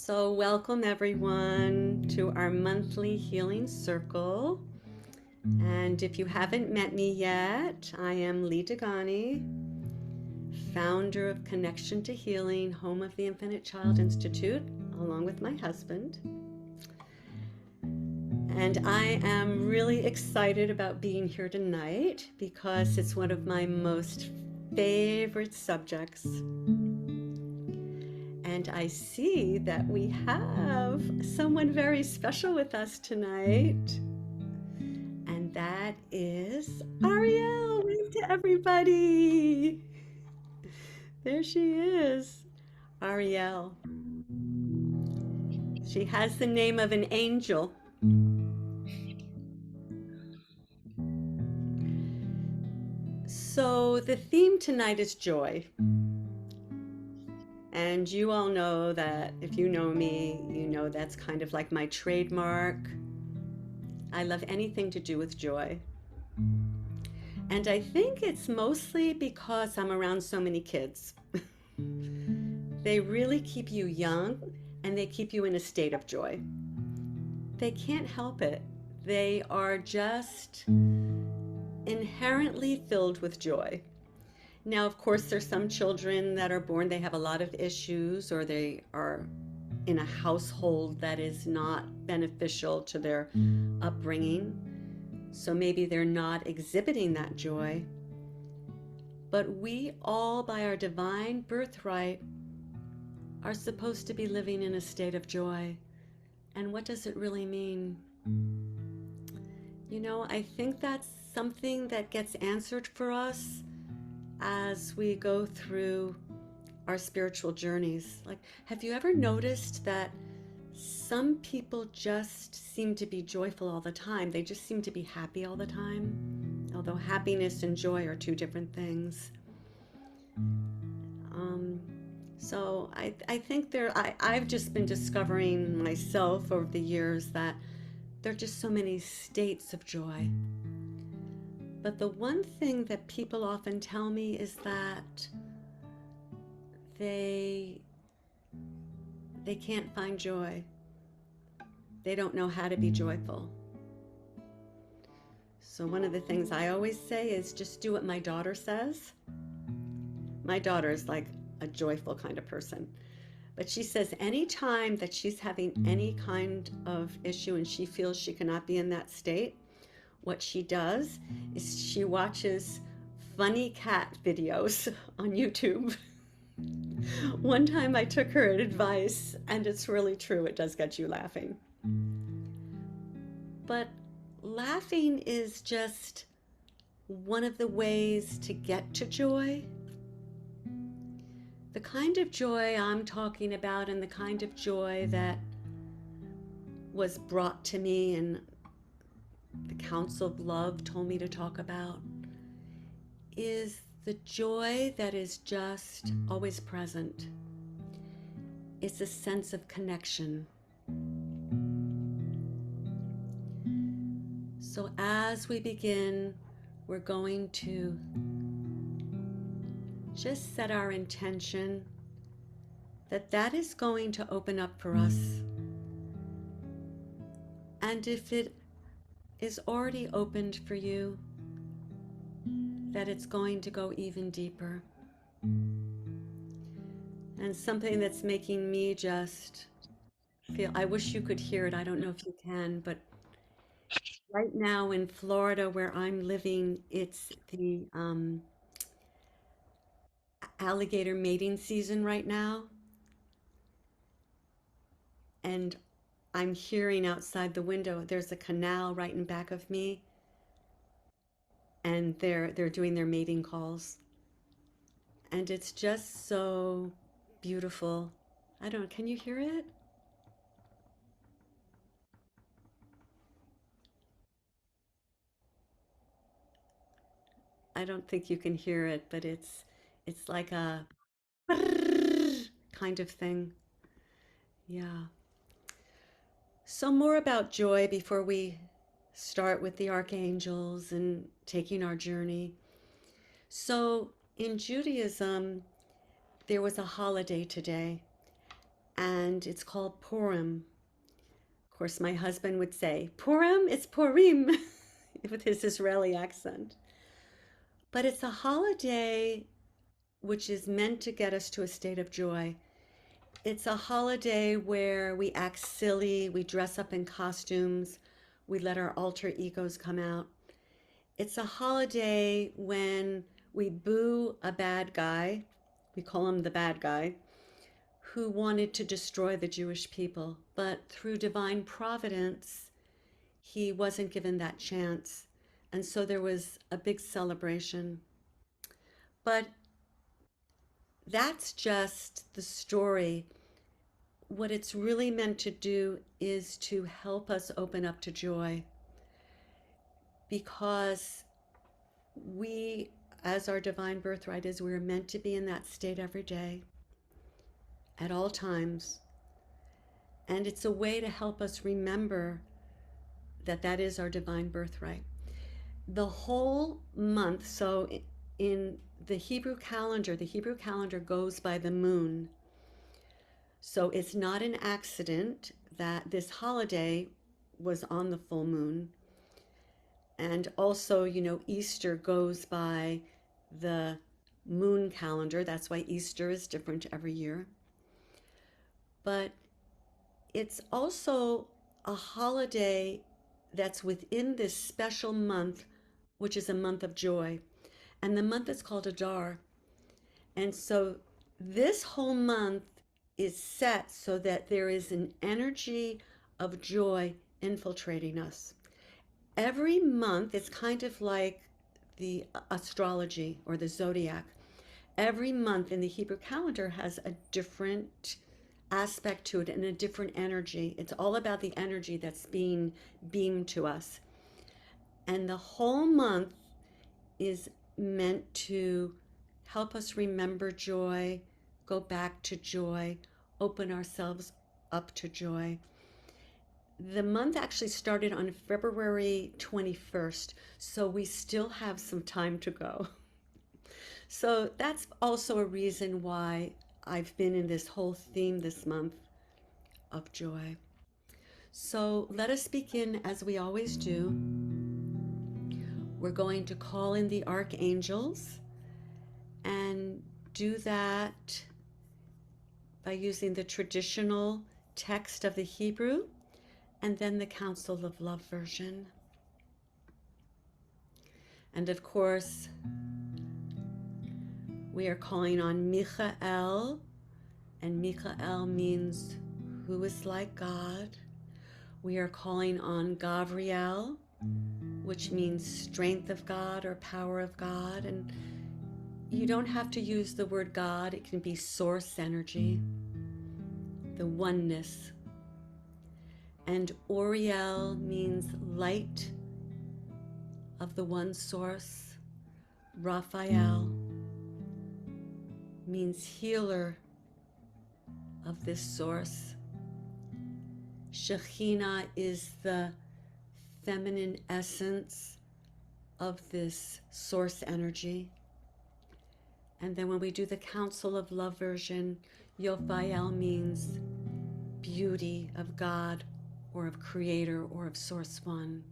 So, welcome everyone to our monthly healing circle. And if you haven't met me yet, I am Lee Degani, founder of Connection to Healing, home of the Infinite Child Institute, along with my husband. And I am really excited about being here tonight because it's one of my most favorite subjects. And I see that we have someone very special with us tonight. And that is Ariel. Wave to everybody. There she is. Ariel. She has the name of an angel. So the theme tonight is joy. And you all know that if you know me, you know that's kind of like my trademark. I love anything to do with joy. And I think it's mostly because I'm around so many kids. They really keep you young and they keep you in a state of joy. They can't help it. They are just inherently filled with joy. Now, of course, there's some children that are born, they have a lot of issues, or they are in a household that is not beneficial to their upbringing. So maybe they're not exhibiting that joy. But we all, by our divine birthright, are supposed to be living in a state of joy. And what does it really mean? You know, I think that's something that gets answered for us as we go through our spiritual journeys. Like, have you ever noticed that some people just seem to be joyful all the time? They just seem to be happy all the time, although happiness and joy are two different things. Um, so I think I've just been discovering myself over the years that there are just so many states of joy. But the one thing that people often tell me is that they they can't find joy. They don't know how to be joyful. So one of the things I always say is just do what my daughter says. My daughter is like a joyful kind of person. But she says anytime that she's having any kind of issue and she feels she cannot be in that state, what she does is she watches funny cat videos on YouTube. One time I took her advice, and it's really true, it does get you laughing. But laughing is just one of the ways to get to joy. The kind of joy I'm talking about, and the kind of joy that was brought to me and the Council of Love told me to talk about, is the joy that is just always present. It's a sense of connection. So as we begin, we're going to just set our intention that that is going to open up for us. And if it is already opened for you, that it's going to go even deeper. And something that's making me just feel, I wish you could hear it, I don't know if you can, but right now in Florida where I'm living, it's the alligator mating season right now. And I'm hearing outside the window, there's a canal right in back of me, and they're doing their mating calls. And it's just so beautiful. I don't know, can you hear it? I don't think you can hear it, but it's like a kind of thing. Yeah. So more about joy before we start with the archangels and taking our journey. So in Judaism, there was a holiday today, and it's called Purim. Of course, my husband would say, Purim? It's Purim, with his Israeli accent. But it's a holiday which is meant to get us to a state of joy. It's a holiday where we act silly, we dress up in costumes, we let our alter egos come out. It's a holiday when we boo a bad guy, we call him the bad guy, who wanted to destroy the Jewish people. But through divine providence, he wasn't given that chance. And so there was a big celebration. But that's just the story. What it's really meant to do is to help us open up to joy, because we, as our divine birthright is, we're meant to be in that state every day, at all times. And it's a way to help us remember that that is our divine birthright. The whole month, so in the Hebrew calendar goes by the moon. So it's not an accident that this holiday was on the full moon. And also, Easter goes by the moon calendar. That's why Easter is different every year. But it's also a holiday that's within this special month, which is a month of joy. And the month is called Adar. And so this whole month is set so that there is an energy of joy infiltrating us. Every month, it's kind of like the astrology or the zodiac. Every month in the Hebrew calendar has a different aspect to it and a different energy. It's all about the energy that's being beamed to us. And the whole month is meant to help us remember joy, go back to joy, open ourselves up to joy. The month actually started on February 21st, so we still have some time to go. So that's also a reason why I've been in this whole theme this month of joy. So let us begin as we always do. We're going to call in the archangels and do that by using the traditional text of the Hebrew and then the Council of Love version. And of course, we are calling on Michael, and Michael means who is like God. We are calling on Gavriel, which means strength of God or power of God. And you don't have to use the word God. It can be source energy, the oneness. And Uriel means light of the one source. Raphael means healer of this source. Shekhinah is the feminine essence of this source energy. And then when we do the Council of Love version, Yophael means beauty of God or of Creator or of Source One.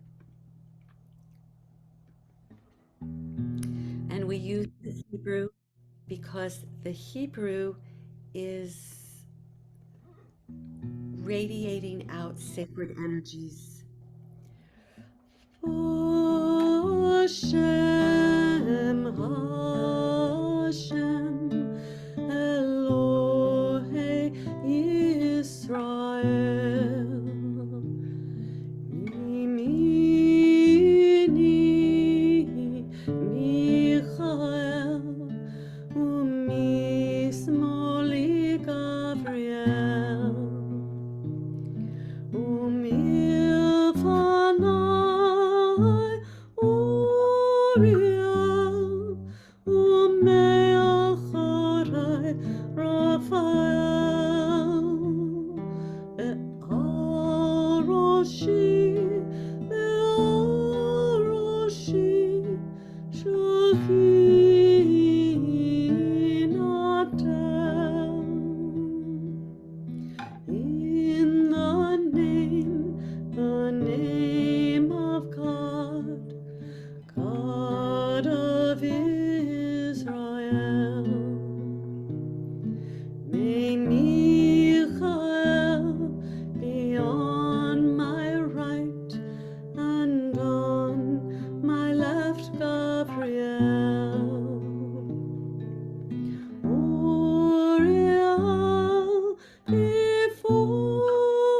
And we use the Hebrew because the Hebrew is radiating out sacred energies. Hashem, Hashem, Elohei Yisrael, Mimini Michael, Umismoli Gabriel, Umilfanai Uriel, Umeal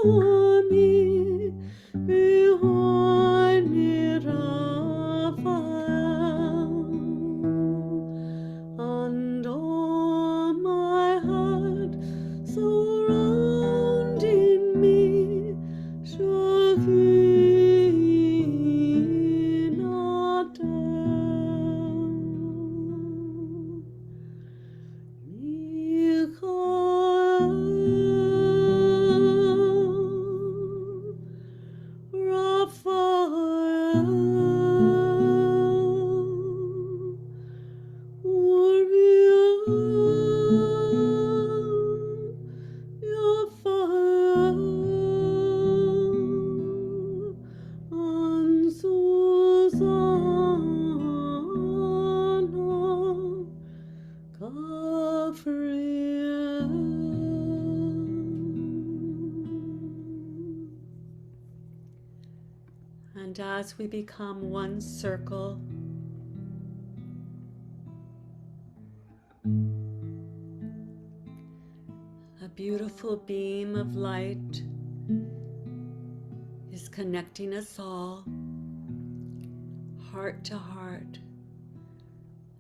before me, behind me, Raphael, under my head, surrounding me, Shekinah down. Michael, Raphael, Uriel, Raphael, and Susanna, Gabriel. And as we become one circle, a beautiful beam of light is connecting us all, heart to heart,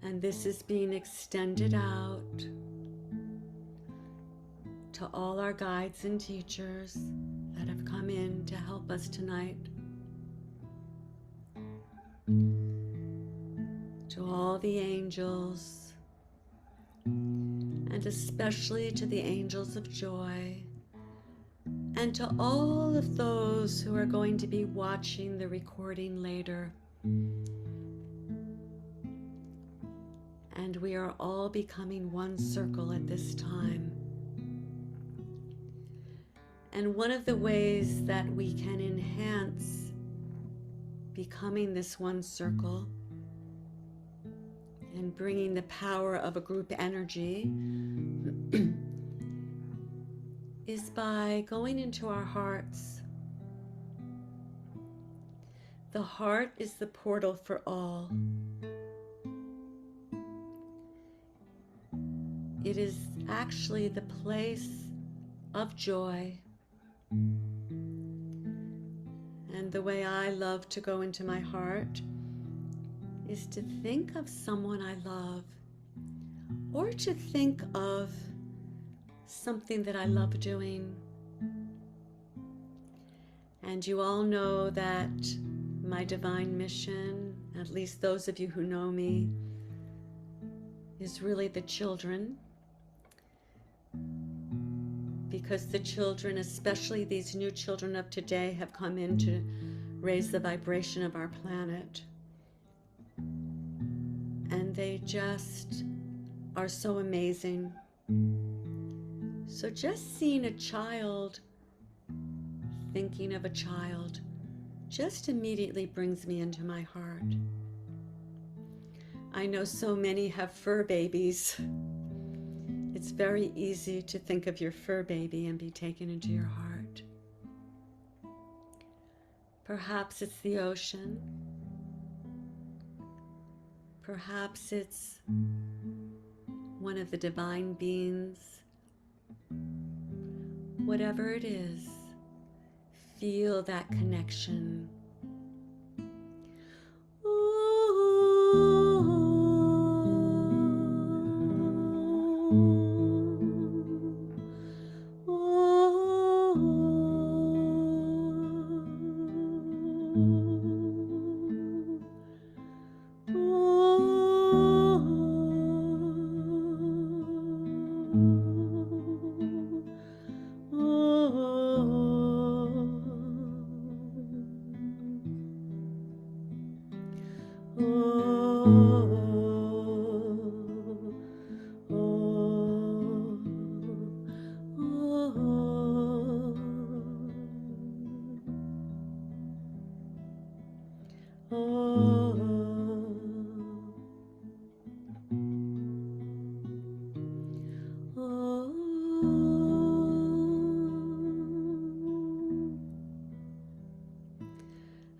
and this is being extended out to all our guides and teachers that have come in to help us tonight, to all the angels, and especially to the angels of joy, and to all of those who are going to be watching the recording later. And we are all becoming one circle at this time. And one of the ways that we can enhance becoming this one circle and bringing the power of a group energy is by going into our hearts. The heart is the portal for all. It is actually the place of joy. And the way I love to go into my heart is to think of someone I love, or to think of something that I love doing. And you all know that my divine mission, at least those of you who know me, is really the children. Because the children, especially these new children of today, have come in to raise the vibration of our planet. And they just are so amazing. So just seeing a child, thinking of a child, just immediately brings me into my heart. I know so many have fur babies. It's very easy to think of your fur baby and be taken into your heart. Perhaps it's the ocean. Perhaps it's one of the divine beings. Whatever it is, feel that connection.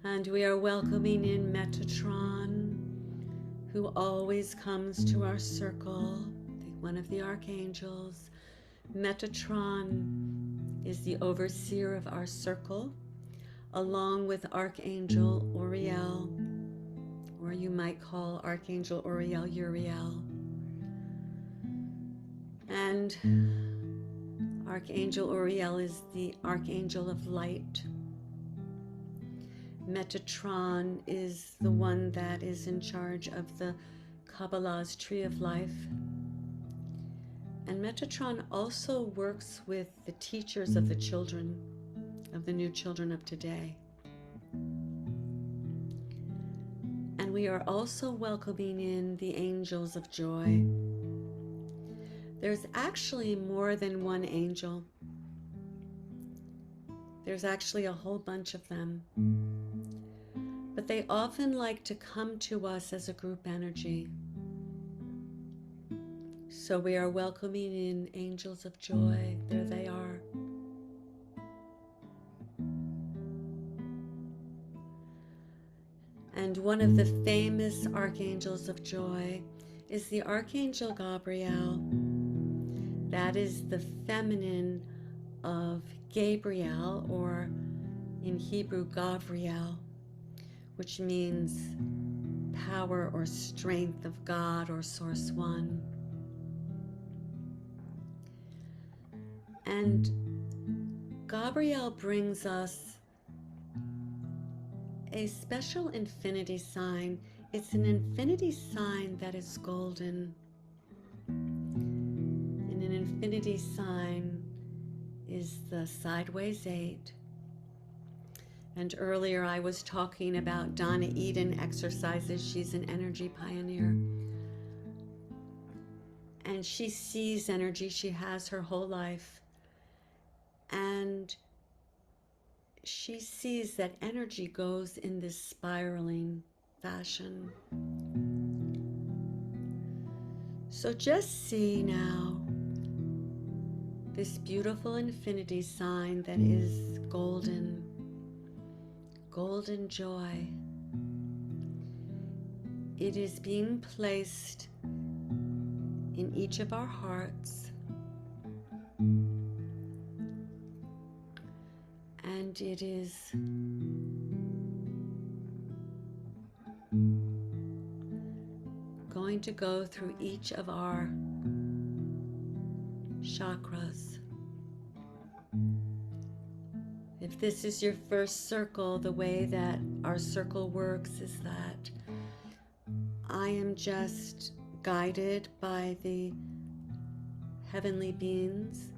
And we are welcoming in Metatron, who always comes to our circle, one of the archangels. Metatron is the overseer of our circle, along with Archangel Uriel, or you might call Archangel Uriel Uriel. And Archangel Uriel is the Archangel of Light. Metatron is the one that is in charge of the Kabbalah's Tree of Life. And Metatron also works with the teachers of the children, of the new children of today. And we are also welcoming in the angels of joy. There's actually more than one angel. There's actually a whole bunch of them. But they often like to come to us as a group energy. So we are welcoming in angels of joy. There they are. And one of the famous archangels of joy is the Archangel Gabriel. That is the feminine of Gabriel, or in Hebrew, Gavriel, which means power or strength of God or Source One. And Gabriel brings us a special infinity sign. It's an infinity sign that is golden. And an infinity sign is the sideways 8. And earlier I was talking about Donna Eden exercises. She's an energy pioneer. And she sees energy. She has her whole life. And she sees that energy goes in this spiraling fashion. So just see now this beautiful infinity sign that is golden, golden joy. It is being placed in each of our hearts. And it is going to go through each of our chakras. If this is your first circle, the way that our circle works is that I am just guided by the heavenly beings.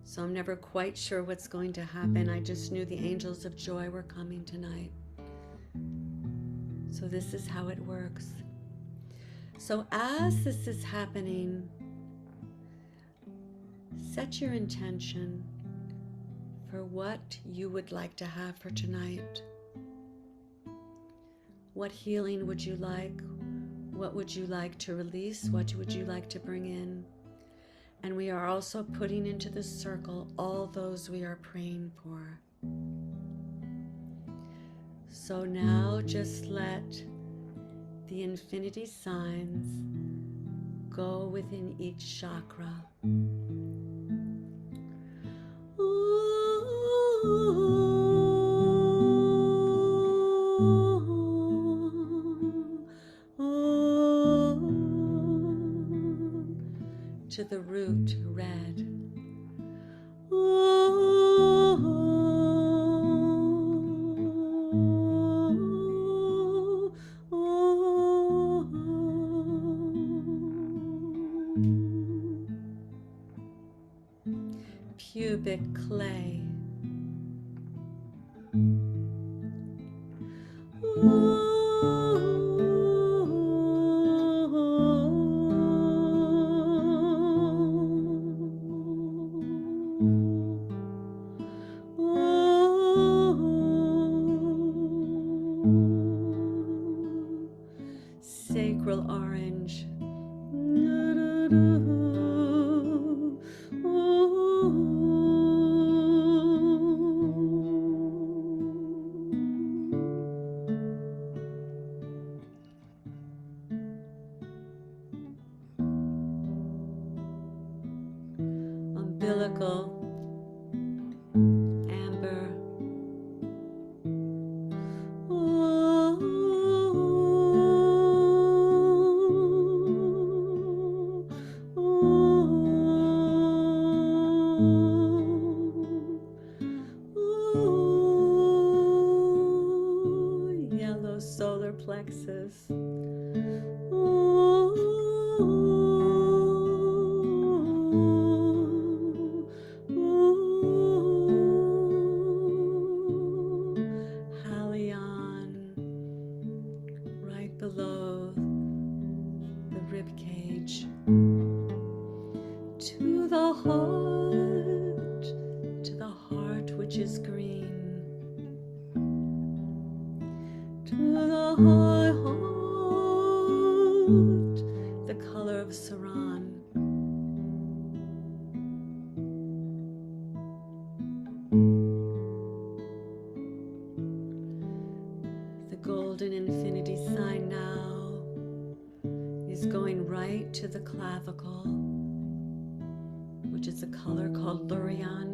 So I'm never quite sure what's going to happen. I just knew the angels of joy were coming tonight. So this is how it works. So as this is happening, set your intention for what you would like to have for tonight. What healing would you like? What would you like to release? What would you like to bring in? And we are also putting into the circle all those we are praying for. So now just let the infinity signs go within each chakra. To the root, red. Pubic clay. Sacral orange. Umbilical. plexus. Halion, right below the rib cage, to the heart which is green, to the heart, the color of Saran. The golden infinity sign now is going right to the clavicle, which is a color called Lurian.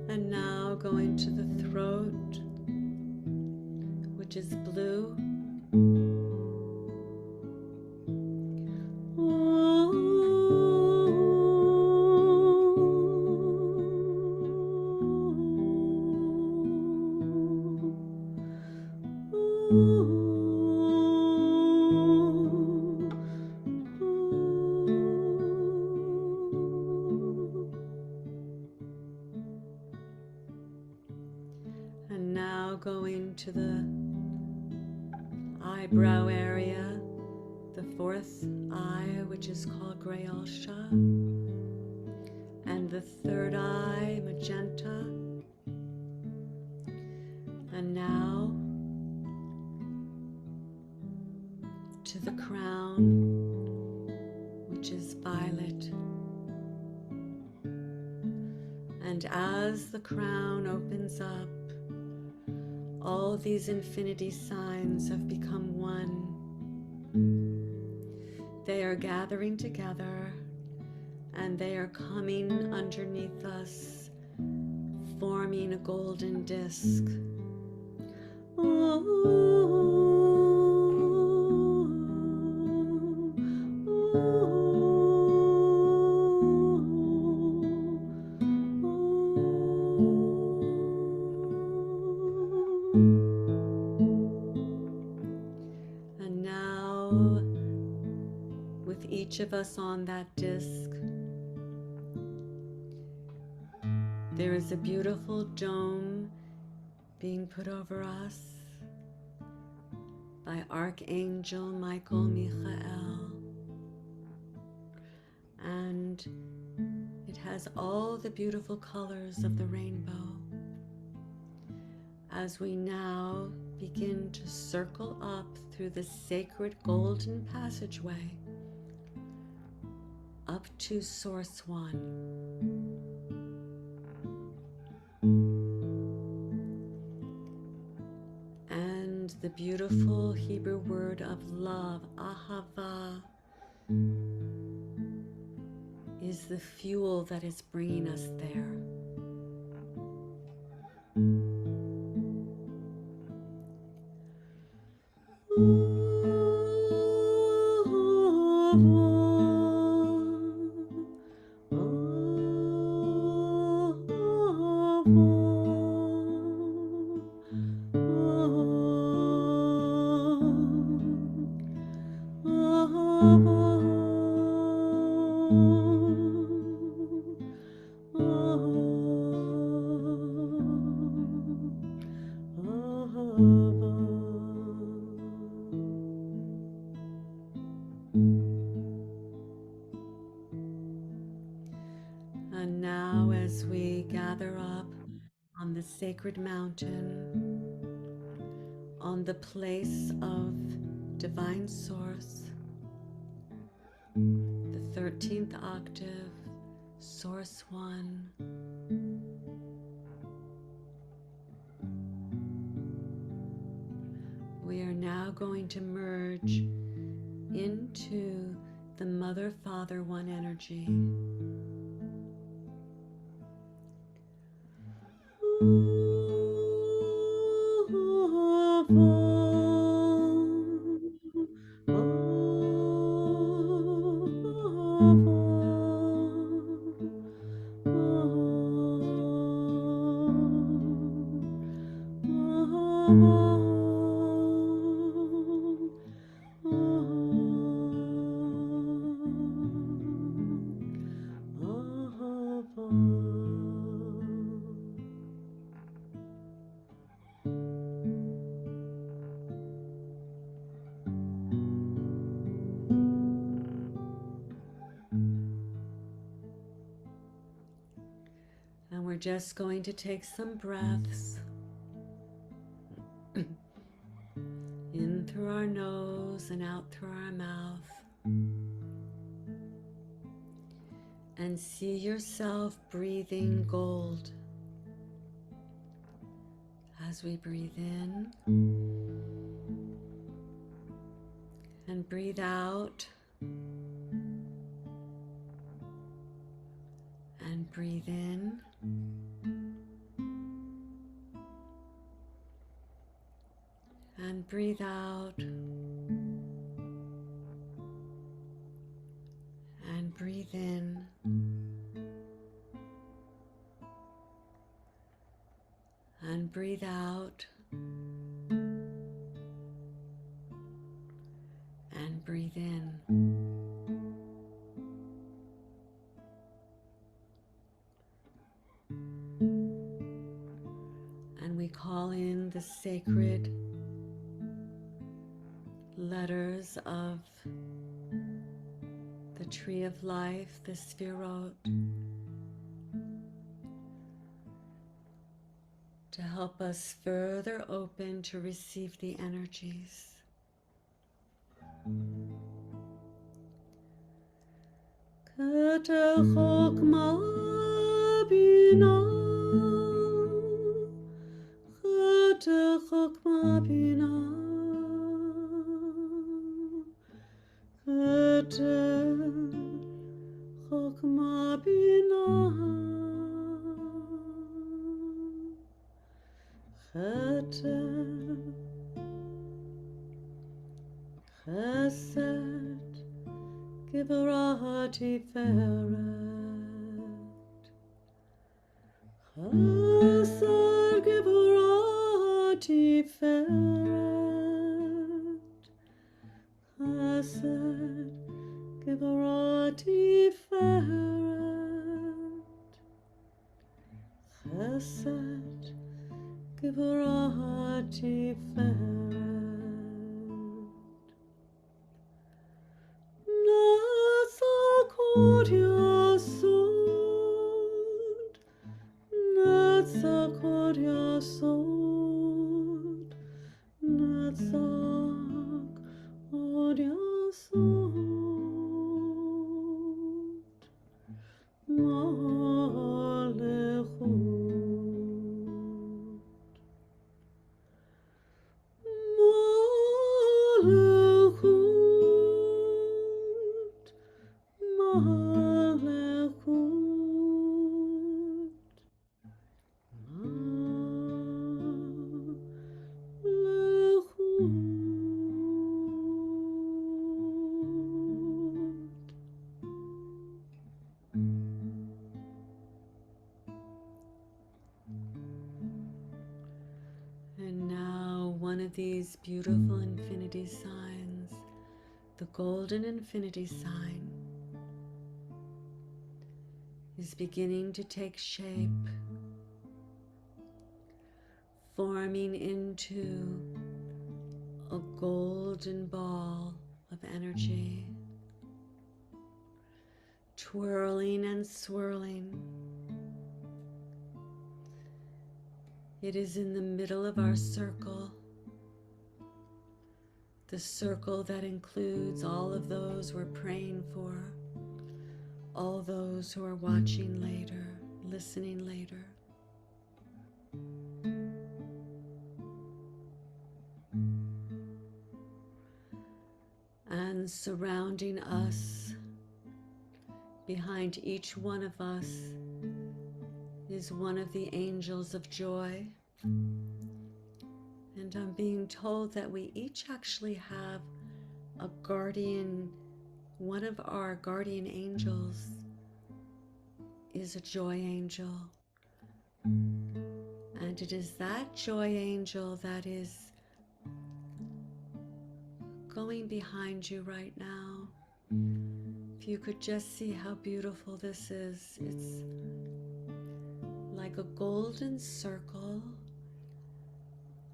And now going to the throat, which is blue. And now going to the eyebrow area, the fourth eye, which is called Grayalsha, and the third eye, magenta. And now to the crown, which is violet. And as the crown opens up, all these infinity signs have become one. They are gathering together and they are coming underneath us, forming a golden disc. And now, with each of us on that disc, there is a beautiful dome being put over us by Archangel Michael Michael, and it has all the beautiful colors of the rainbow. As we now begin to circle up through the sacred golden passageway up to Source One. And the beautiful Hebrew word of love, ahava, is the fuel that is bringing us there. And now, as we gather up on the sacred mountain, on the place of divine source, the 13th octave, Source One, we are now going to merge into the Mother, Father, One energy. And we're just going to take some breaths in through our nose and out through our mouth. And see yourself breathing gold. As we breathe in and breathe out and breathe in and breathe out and breathe in and breathe out and breathe in. And we call in the sacred letters of the tree of life, the Sphirot, to help us further open to receive the energies. Keter Chokma Bina, Keter Chokma Bina, Keter Chokma Bina, Keter Chesed Gevurah Tiferet, Chesed Gevurah Tiferet, Chesed Gevurah Tiferet, Chesed Gevurah Tiferet. Netzach Yasod, Netzach Yasod, Netzach Yasod, Malechut, Malechut, Malechut, Malechut. And now one of these beautiful infinity signs, the golden infinity sign, is beginning to take shape, forming into a golden ball of energy, twirling and swirling. It is in the middle of our circle, the circle that includes all of those we're praying for, all those who are watching later, listening later. And surrounding us, behind each one of us, is one of the angels of joy. And I'm being told that we each actually have a guardian One of our guardian angels is a joy angel. And it is that joy angel that is going behind you right now. If you could just see how beautiful this is. It's like a golden circle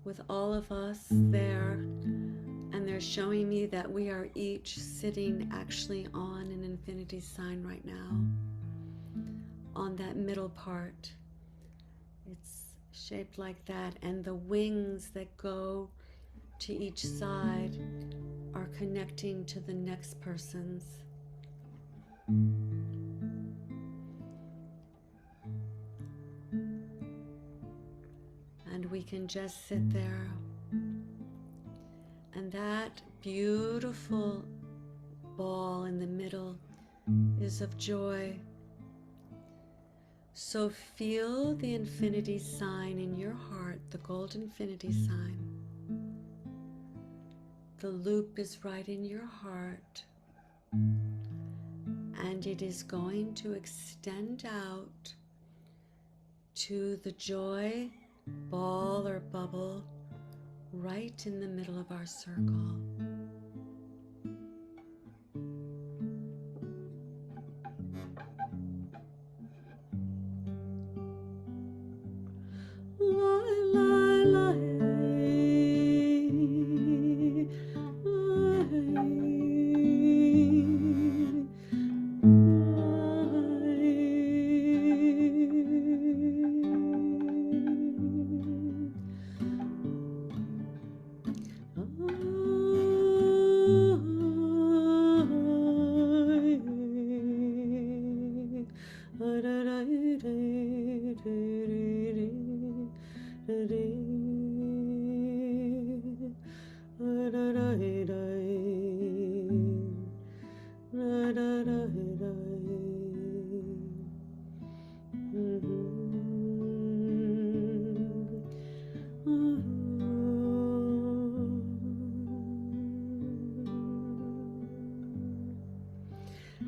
with all of us there. And they're showing me that we are each sitting actually on an infinity sign right now, on that middle part. It's shaped like that, and the wings that go to each side are connecting to the next person's. And we can just sit there. And that beautiful ball in the middle is of joy. So feel the infinity sign in your heart, the gold infinity sign. The loop is right in your heart, and it is going to extend out to the joy ball or bubble right in the middle of our circle.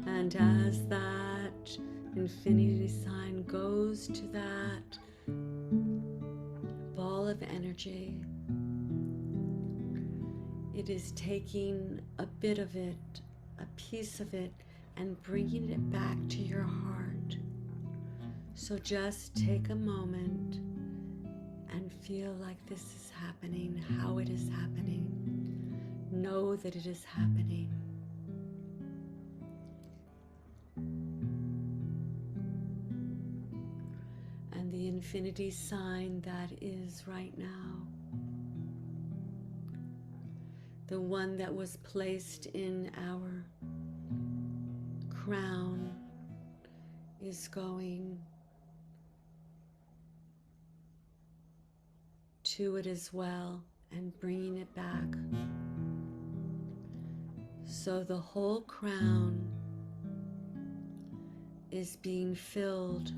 And as that infinity sign goes to that ball of energy, it is taking a bit of it, a piece of it, and bringing it back to your heart. So just take a moment and feel like this is happening, how it is happening. Know that it is happening. And the infinity sign that is right now, the one that was placed in our crown, is going to it as well and bringing it back. So the whole crown is being filled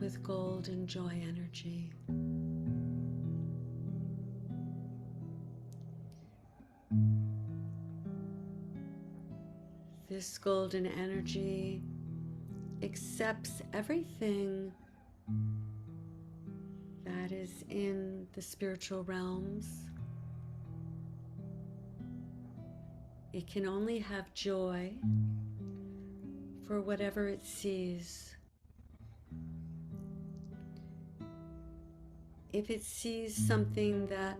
with gold and joy energy. This golden energy accepts everything that is in the spiritual realms. It can only have joy for whatever it sees. If it sees something that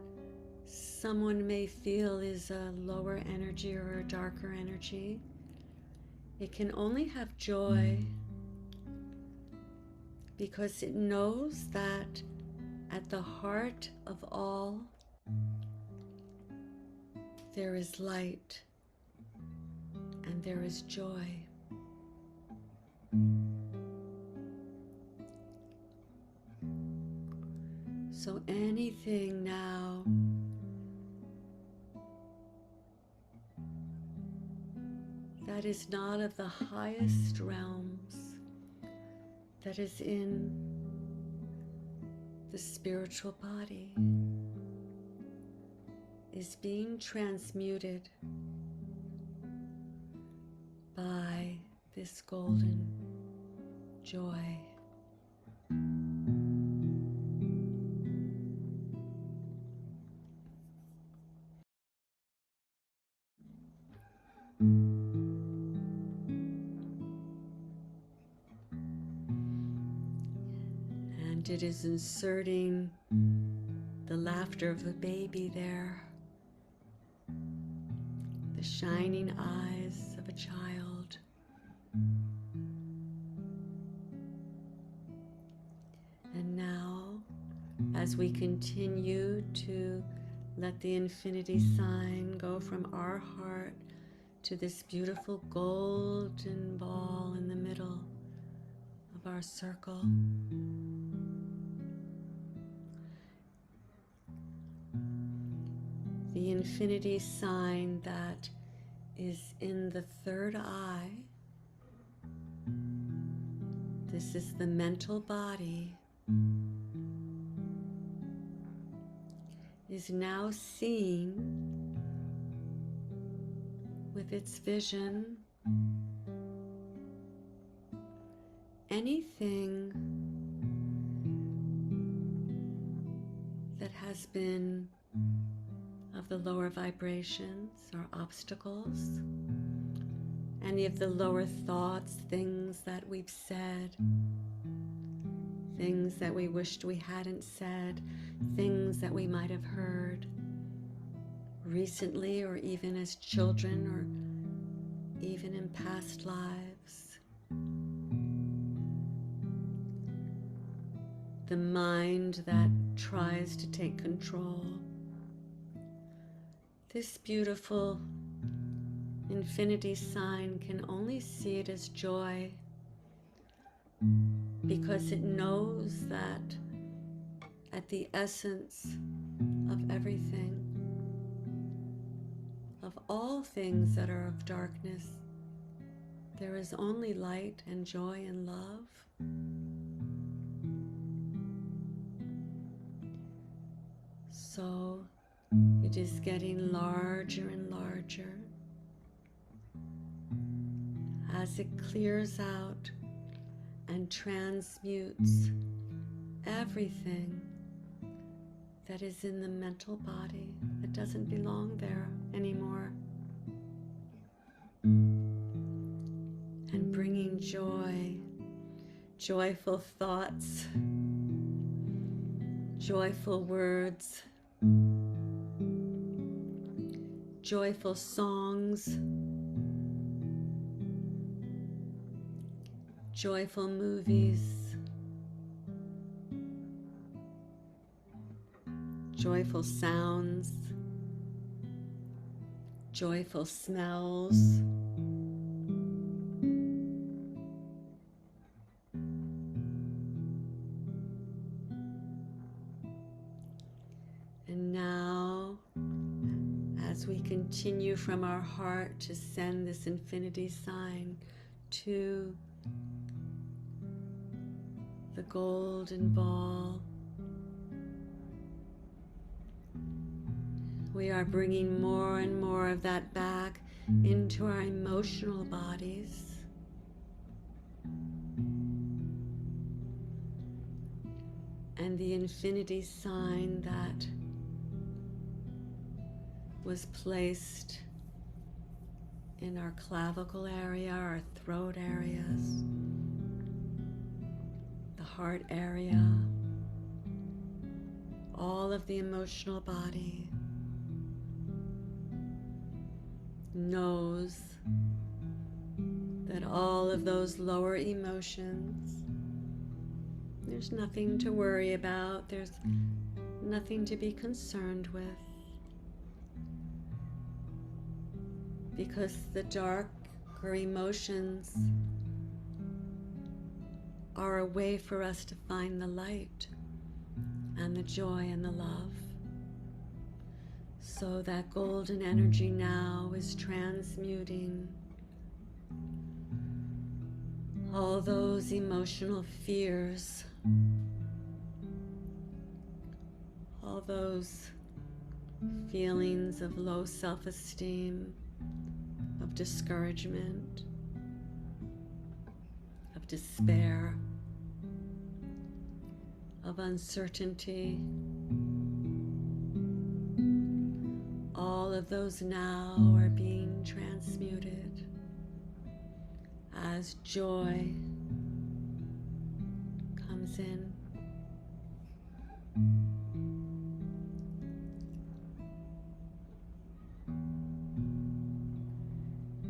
someone may feel is a lower energy or a darker energy, it can only have joy because it knows that at the heart of all, there is light and there is joy. So anything now that is not of the highest realms, that is in the spiritual body, is being transmuted this golden joy. And it is inserting the laughter of a baby there, the shining eyes of a child. And now, as we continue to let the infinity sign go from our heart to this beautiful golden ball in the middle of our circle, the infinity sign that is in the third eye. This is the mental body, is now seeing with its vision anything that has been of the lower vibrations or obstacles, any of the lower thoughts, things that we've said, things that we wished we hadn't said, things that we might have heard recently or even as children or even in past lives. The mind that tries to take control. This beautiful infinity sign can only see it as joy because it knows that at the essence of everything, of all things that are of darkness, there is only light and joy and love. So it is getting larger and larger as it clears out and transmutes everything that is in the mental body that doesn't belong there anymore, and bringing joy, joyful thoughts, joyful words, joyful songs, joyful movies, joyful sounds, joyful smells, and now, as we continue from our heart to send this infinity sign to the golden ball, we are bringing more and more of that back into our emotional bodies. And the infinity sign that was placed in our clavicle area, our throat areas, the heart area, all of the emotional body, knows that all of those lower emotions, there's nothing to worry about, there's nothing to be concerned with, because the darker emotions are a way for us to find the light and the joy and the love. So that golden energy now is transmuting all those emotional fears, all those feelings of low self-esteem, of discouragement, of despair, of uncertainty. All of those now are being transmuted as joy comes in.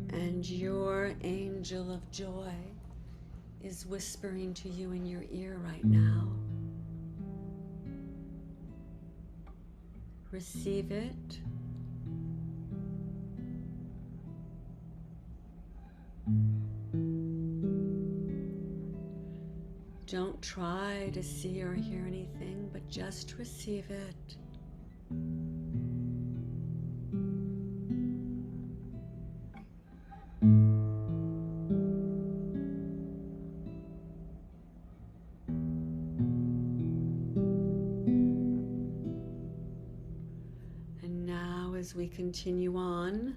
And your angel of joy is whispering to you in your ear right now. Receive it. Don't try to see or hear anything, but just receive it. And now, as we continue on,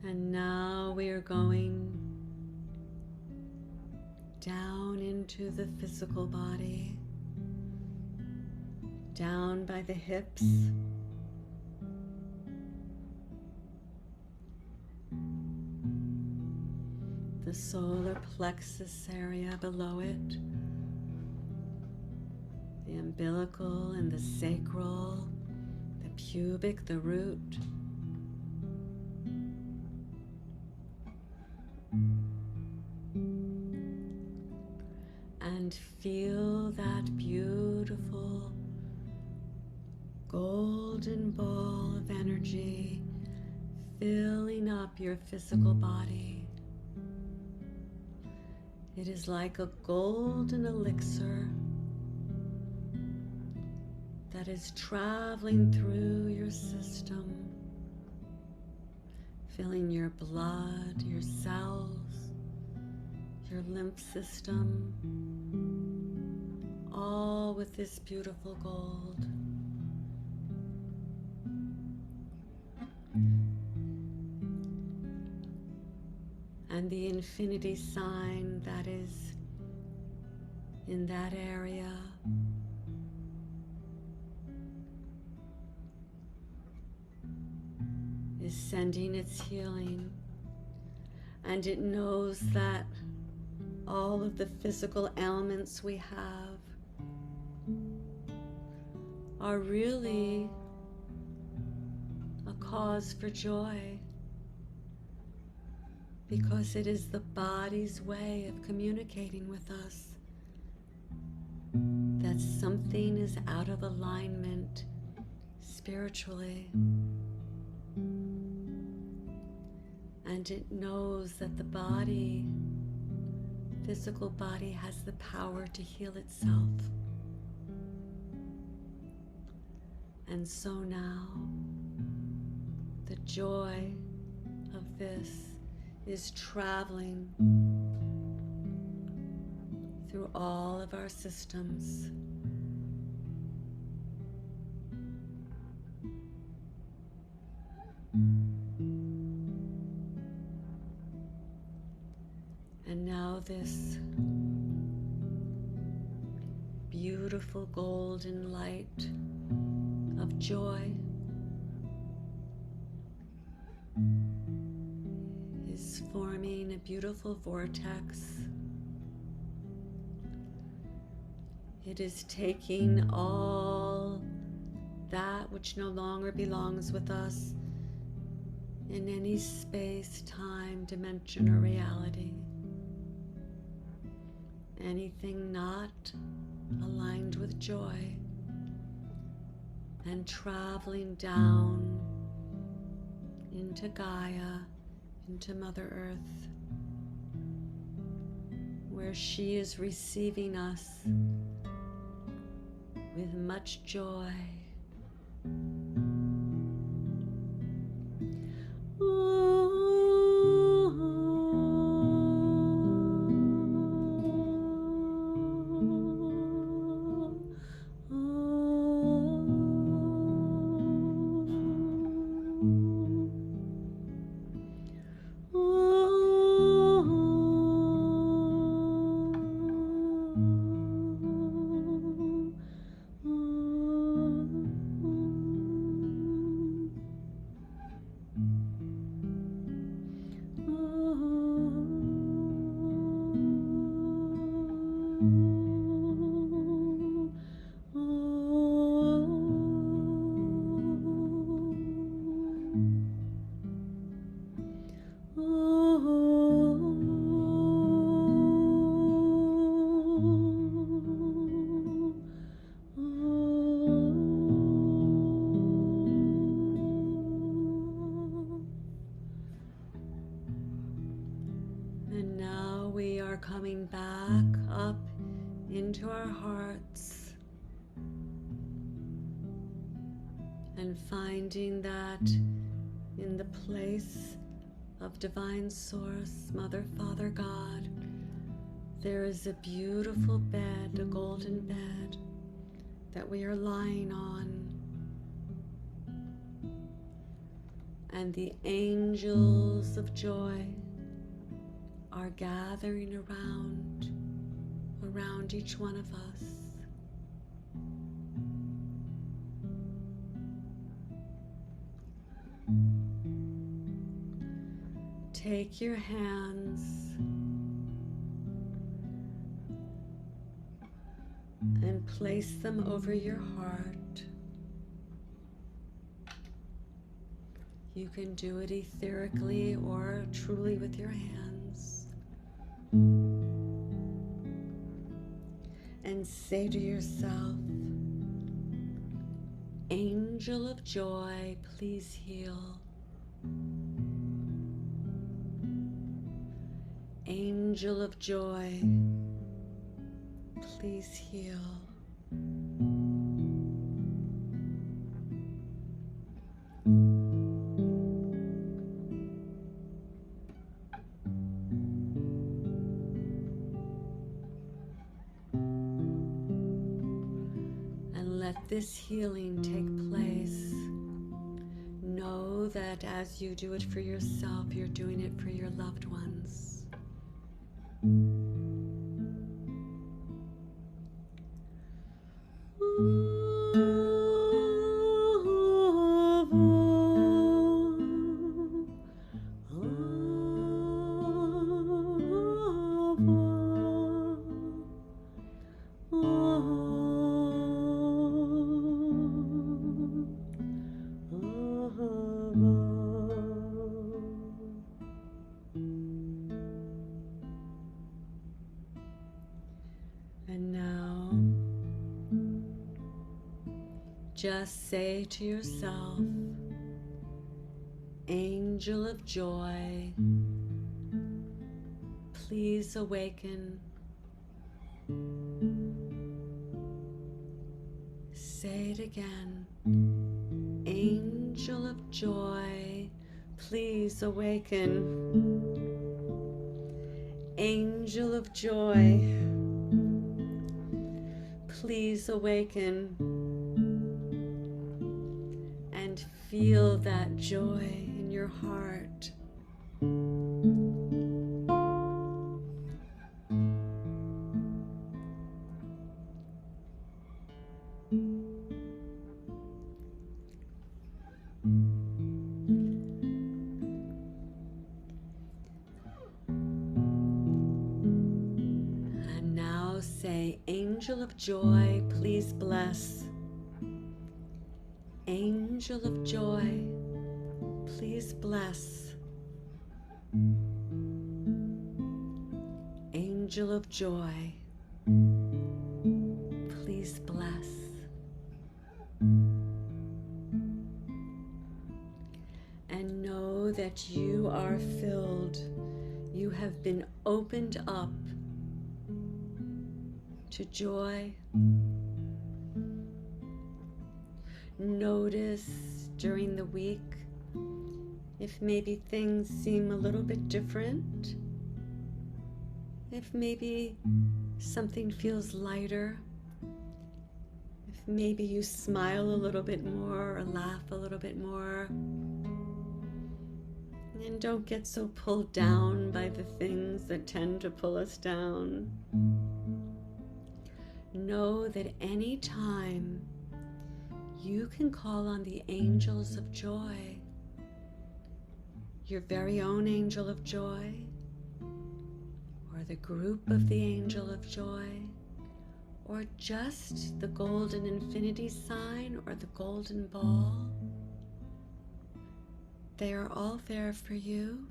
and now we are going down into the physical body, down by the hips, the solar plexus area below it, the umbilical and the sacral, the pubic, the root. And feel that beautiful golden ball of energy filling up your physical body. It is like a golden elixir that is traveling through your system, filling your blood, your cells, your lymph system, all with this beautiful gold. And the infinity sign that is in that area is sending its healing, and it knows that all of the physical ailments we have are really a cause for joy, because it is the body's way of communicating with us that something is out of alignment spiritually. And it knows that the body, physical body, has the power to heal itself. And so now, the joy of this is traveling through all of our systems. And now this beautiful golden light of joy is forming a beautiful vortex. It is taking all that which no longer belongs with us in any space, time, dimension, or reality. Anything not aligned with joy, and traveling down into Gaia, into Mother Earth, where she is receiving us with much joy. And now we are coming back up into our hearts and finding that in the place of Divine Source, Mother, Father, God, there is a beautiful bed, a golden bed that we are lying on. And the angels of joy are gathering around each one of us. Take your hands and place them over your heart. You can do it etherically or truly with your hands. And say to yourself, Angel of joy, please heal. Angel of joy, please heal. And let this healing take place. Know that as you do it for yourself, you're doing it for your loved ones. And now, just say to yourself, Angel of joy, please awaken. Say it again. Angel of joy, please awaken. Angel of joy, please awaken. And feel that joy in your heart. And now say, Angel of joy, please bless. Angel of joy, please bless. Angel of joy, please bless. And know that you are filled. You have been opened up to joy. Notice during the week if maybe things seem a little bit different, if maybe something feels lighter, if maybe you smile a little bit more or laugh a little bit more. And don't get so pulled down by the things that tend to pull us down. Know that any time you can call on the angels of joy, your very own angel of joy, or the group of the angel of joy, or just the golden infinity sign or the golden ball. They are all there for you.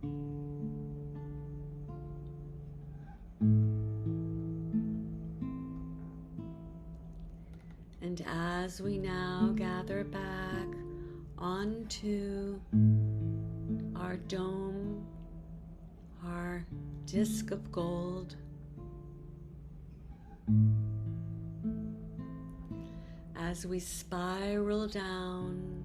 And as we now gather back onto our dome, our disc of gold, as we spiral down,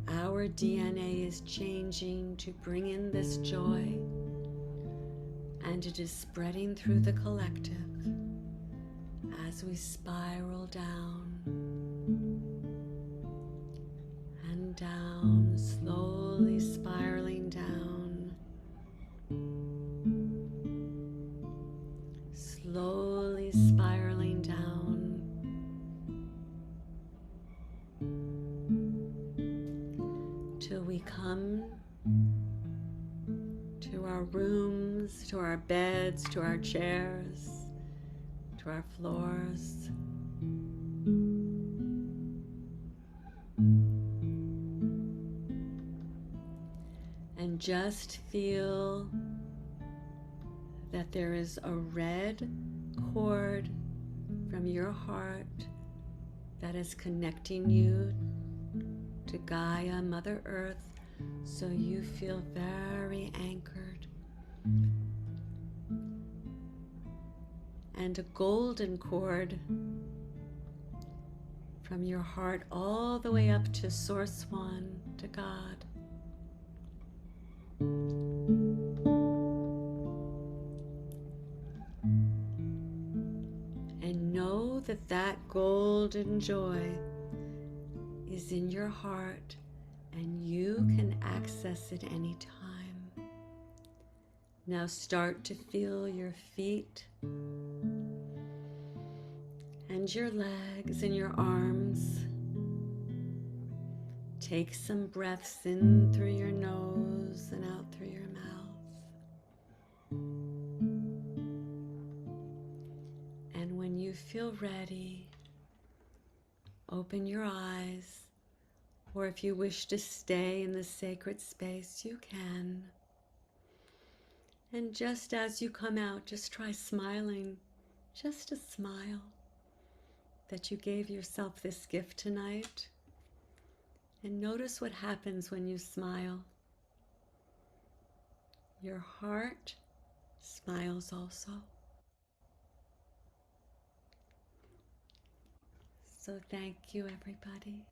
our DNA is changing to bring in this joy, and it is spreading through the collective as we spiral down and down, slowly spiraling down, slowly spiraling down, till we come to our rooms, to our beds, to our chairs, to our floors. And just feel that there is a red cord from your heart that is connecting you to Gaia, Mother Earth, so you feel very anchored. And a golden cord from your heart all the way up to Source One, to God. And know that that golden joy is in your heart, and you can access it anytime. Now start to feel your feet and your legs and your arms. Take some breaths in through your nose and out through your mouth. And when you feel ready, open your eyes, or if you wish to stay in the sacred space, you can. And just as you come out, just try smiling, just a smile, that you gave yourself this gift tonight. And notice what happens when you smile. Your heart smiles also. So thank you, everybody.